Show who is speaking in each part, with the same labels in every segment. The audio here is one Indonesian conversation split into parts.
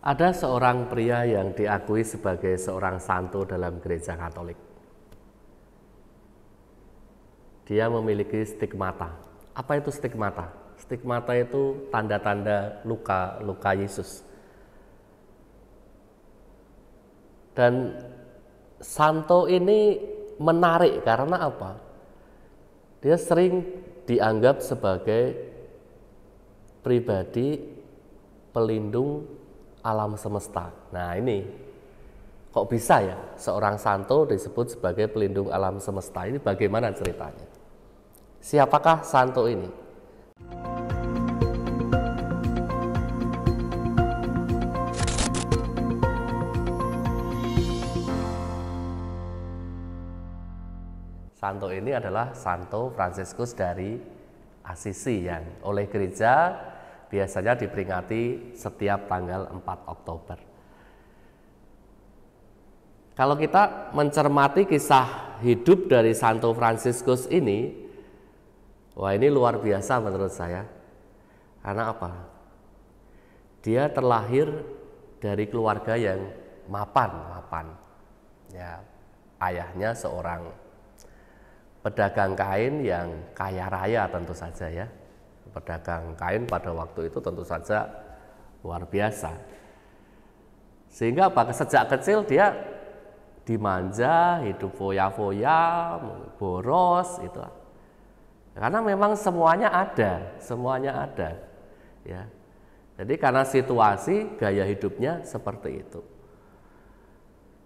Speaker 1: Ada seorang pria yang diakui sebagai seorang santo dalam gereja Katolik. Dia memiliki stigmata. Apa itu stigmata? Stigmata itu tanda-tanda luka Yesus. Dan santo ini menarik karena apa? Dia sering dianggap sebagai pribadi pelindung alam semesta. Nah ini kok bisa ya seorang santo disebut sebagai pelindung alam semesta? Ini bagaimana ceritanya? Siapakah santo ini? Santo ini adalah Santo Fransiskus dari Assisi yang oleh gereja biasanya diperingati setiap tanggal 4 Oktober. Kalau kita mencermati kisah hidup dari Santo Fransiskus ini, wah ini luar biasa menurut saya. Karena apa? Dia terlahir dari keluarga yang mapan. Ya, ayahnya seorang pedagang kain yang kaya raya tentu saja ya. Pedagang kain pada waktu itu tentu saja luar biasa. Sehingga apa? Sejak kecil dia dimanja, hidup foya-foya, boros itu. Karena memang semuanya ada. Ya. Jadi karena situasi gaya hidupnya seperti itu.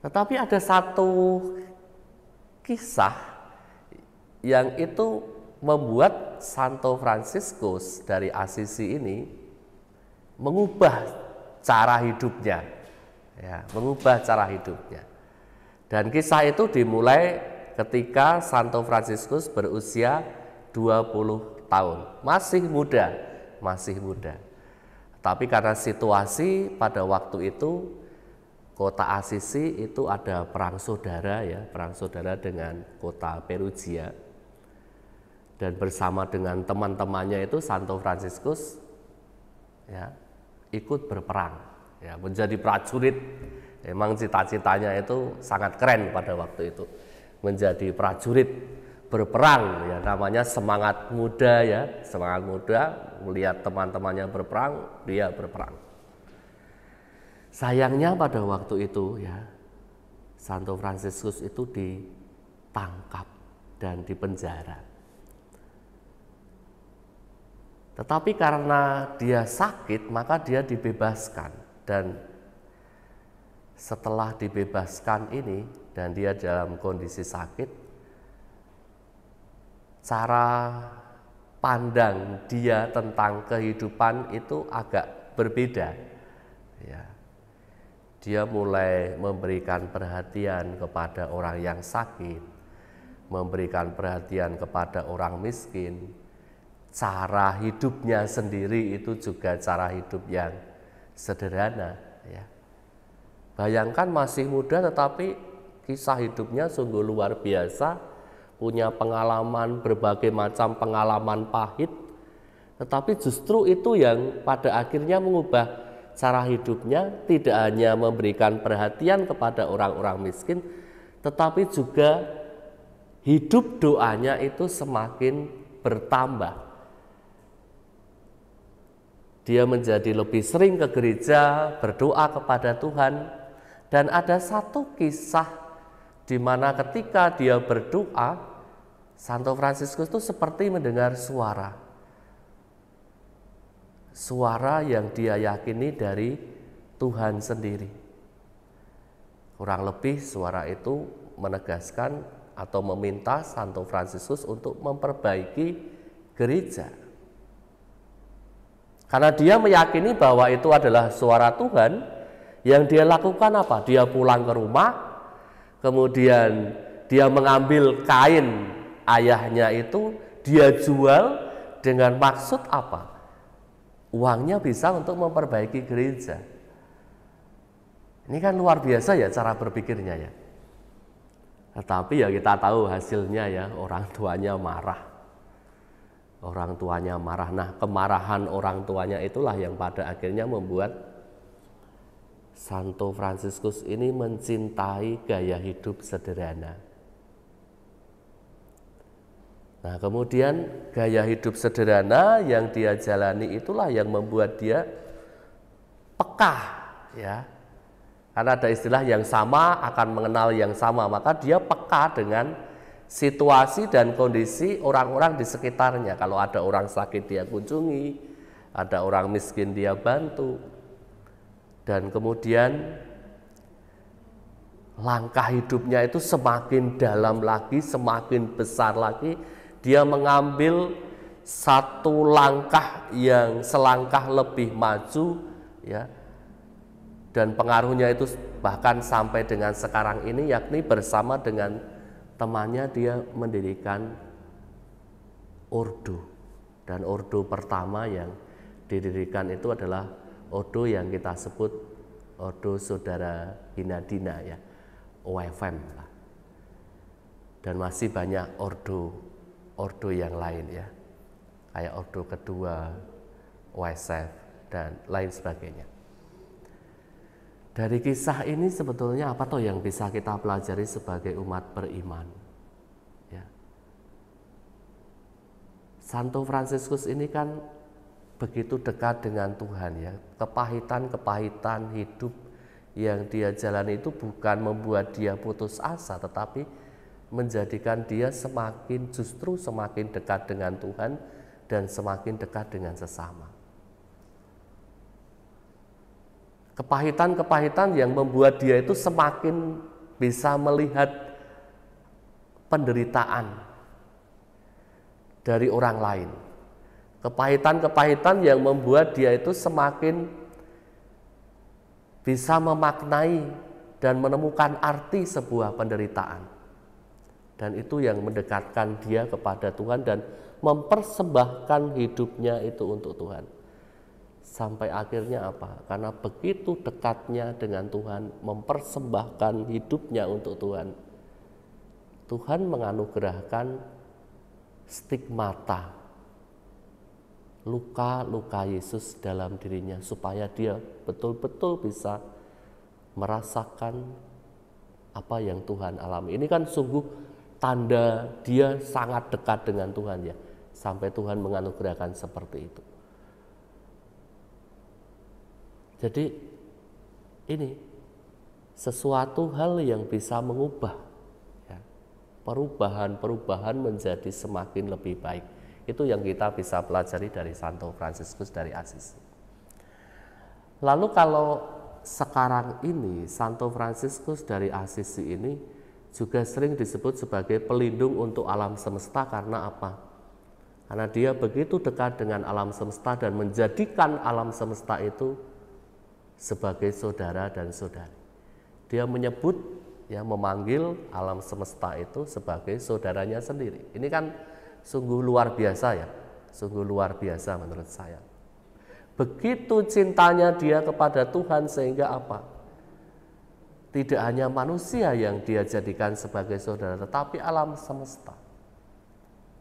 Speaker 1: Tetapi ada satu kisah yang itu membuat Santo Fransiskus dari Assisi ini mengubah cara hidupnya, ya, Dan kisah itu dimulai ketika Santo Fransiskus berusia 20 tahun, masih muda. Tapi karena situasi pada waktu itu kota Assisi itu ada perang saudara dengan kota Perugia. Dan bersama dengan teman-temannya itu Santo Fransiskus ya, ikut berperang, ya, menjadi prajurit. Memang cita-citanya itu sangat keren pada waktu itu, menjadi prajurit berperang, ya, namanya semangat muda melihat teman-temannya berperang, dia berperang. Sayangnya pada waktu itu ya, Santo Fransiskus itu ditangkap dan dipenjara. Tetapi karena dia sakit, maka dia dibebaskan. Dan setelah dibebaskan ini, dan dia dalam kondisi sakit, cara pandang dia tentang kehidupan itu agak berbeda. Ya. Dia mulai memberikan perhatian kepada orang yang sakit, memberikan perhatian kepada orang miskin. Cara hidupnya sendiri itu juga cara hidup yang sederhana, ya. Bayangkan masih muda tetapi kisah hidupnya sungguh luar biasa, punya pengalaman, berbagai macam pengalaman pahit, tetapi justru itu yang pada akhirnya mengubah cara hidupnya, tidak hanya memberikan perhatian kepada orang-orang miskin, tetapi juga hidup doanya itu semakin bertambah. Dia menjadi lebih sering ke gereja, berdoa kepada Tuhan. Dan ada satu kisah di mana ketika dia berdoa, Santo Fransiskus itu seperti mendengar suara. Suara yang dia yakini dari Tuhan sendiri. Kurang lebih suara itu menegaskan atau meminta Santo Fransiskus untuk memperbaiki gereja. Karena dia meyakini bahwa itu adalah suara Tuhan, yang dia lakukan apa? Dia pulang ke rumah, kemudian dia mengambil kain ayahnya itu, dia jual dengan maksud apa? Uangnya bisa untuk memperbaiki gereja. Ini kan luar biasa ya cara berpikirnya ya. Tetapi ya kita tahu hasilnya ya, orang tuanya marah. Nah, kemarahan orang tuanya itulah yang pada akhirnya membuat Santo Fransiskus ini mencintai gaya hidup sederhana. Nah, kemudian gaya hidup sederhana yang dia jalani itulah yang membuat dia peka, ya. Karena ada istilah yang sama akan mengenal yang sama, maka dia peka dengan situasi dan kondisi orang-orang di sekitarnya. Kalau ada orang sakit dia kunjungi, ada orang miskin dia bantu. Dan kemudian langkah hidupnya itu semakin dalam lagi, semakin besar lagi. Dia mengambil satu langkah yang selangkah lebih maju, ya. Dan pengaruhnya itu bahkan sampai dengan sekarang ini, yakni bersama dengan temannya dia mendirikan ordo. Dan ordo pertama yang didirikan itu adalah ordo yang kita sebut ordo Saudara Hinadina, ya, OFM. Dan masih banyak ordo yang lain, ya, kayak ordo kedua, OSF dan lain sebagainya. Dari kisah ini sebetulnya apa toh yang bisa kita pelajari sebagai umat beriman, ya. Santo Fransiskus ini kan begitu dekat dengan Tuhan, ya. Kepahitan hidup yang dia jalani itu bukan membuat dia putus asa, tetapi menjadikan dia justru semakin dekat dengan Tuhan dan semakin dekat dengan sesama. Kepahitan yang membuat dia itu semakin bisa melihat penderitaan dari orang lain. Kepahitan yang membuat dia itu semakin bisa memaknai dan menemukan arti sebuah penderitaan. Dan itu yang mendekatkan dia kepada Tuhan dan mempersembahkan hidupnya itu untuk Tuhan. Sampai akhirnya apa? Karena begitu dekatnya dengan Tuhan, mempersembahkan hidupnya untuk Tuhan, Tuhan menganugerahkan stigmata, luka-luka Yesus dalam dirinya, supaya dia betul-betul bisa merasakan apa yang Tuhan alami. Ini kan sungguh tanda dia sangat dekat dengan Tuhan, ya, sampai Tuhan menganugerahkan seperti itu. Jadi ini sesuatu hal yang bisa mengubah, ya, perubahan menjadi semakin lebih baik. Itu yang kita bisa pelajari dari Santo Fransiskus dari Assisi. Lalu kalau sekarang ini Santo Fransiskus dari Assisi ini juga sering disebut sebagai pelindung untuk alam semesta. Karena apa? Karena dia begitu dekat dengan alam semesta dan menjadikan alam semesta itu sebagai saudara dan saudari. Dia menyebut, ya, memanggil alam semesta itu sebagai saudaranya sendiri. Ini kan sungguh luar biasa, ya, sungguh luar biasa menurut saya. Begitu cintanya dia kepada Tuhan sehingga apa? Tidak hanya manusia yang dia jadikan sebagai saudara, tetapi alam semesta,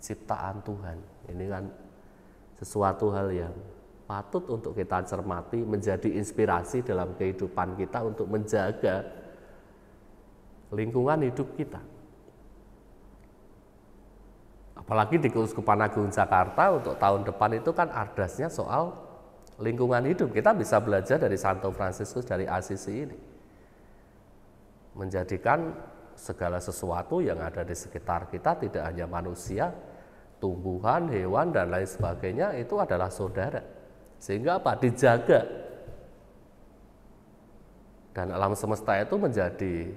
Speaker 1: ciptaan Tuhan. Ini kan sesuatu hal yang patut untuk kita cermati, menjadi inspirasi dalam kehidupan kita untuk menjaga lingkungan hidup kita. Apalagi di Keuskupan Agung Jakarta untuk tahun depan itu kan ardasnya soal lingkungan hidup. Kita bisa belajar dari Santo Fransiskus dari Assisi ini, menjadikan segala sesuatu yang ada di sekitar kita, tidak hanya manusia, tumbuhan, hewan, dan lain sebagainya, itu adalah saudara. Sehingga apa? Dijaga. Dan alam semesta itu menjadi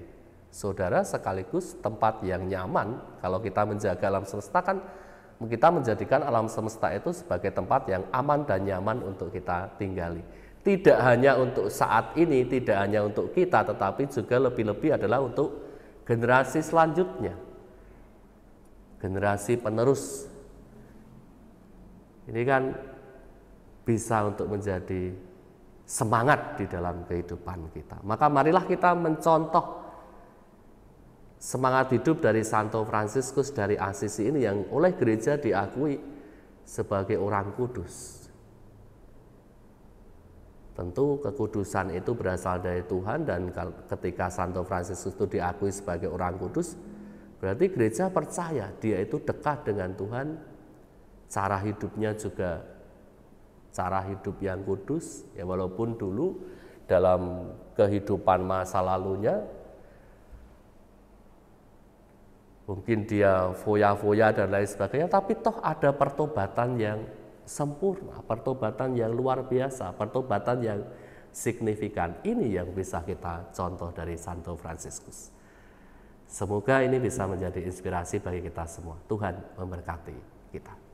Speaker 1: saudara sekaligus tempat yang nyaman. Kalau kita menjaga alam semesta kan kita menjadikan alam semesta itu sebagai tempat yang aman dan nyaman untuk kita tinggali. Tidak hanya untuk saat ini, tidak hanya untuk kita, tetapi juga lebih-lebih adalah untuk generasi selanjutnya, generasi penerus. Ini kan bisa untuk menjadi semangat di dalam kehidupan kita. Maka marilah kita mencontoh semangat hidup dari Santo Fransiskus dari Assisi ini yang oleh gereja diakui sebagai orang kudus. Tentu kekudusan itu berasal dari Tuhan, dan ketika Santo Fransiskus itu diakui sebagai orang kudus, berarti gereja percaya dia itu dekat dengan Tuhan, cara hidupnya juga cara hidup yang kudus, ya walaupun dulu dalam kehidupan masa lalunya mungkin dia foya-foya dan lain sebagainya, tapi toh ada pertobatan yang sempurna, pertobatan yang luar biasa, pertobatan yang signifikan. Ini yang bisa kita contoh dari Santo Fransiskus. Semoga ini bisa menjadi inspirasi bagi kita semua. Tuhan memberkati kita.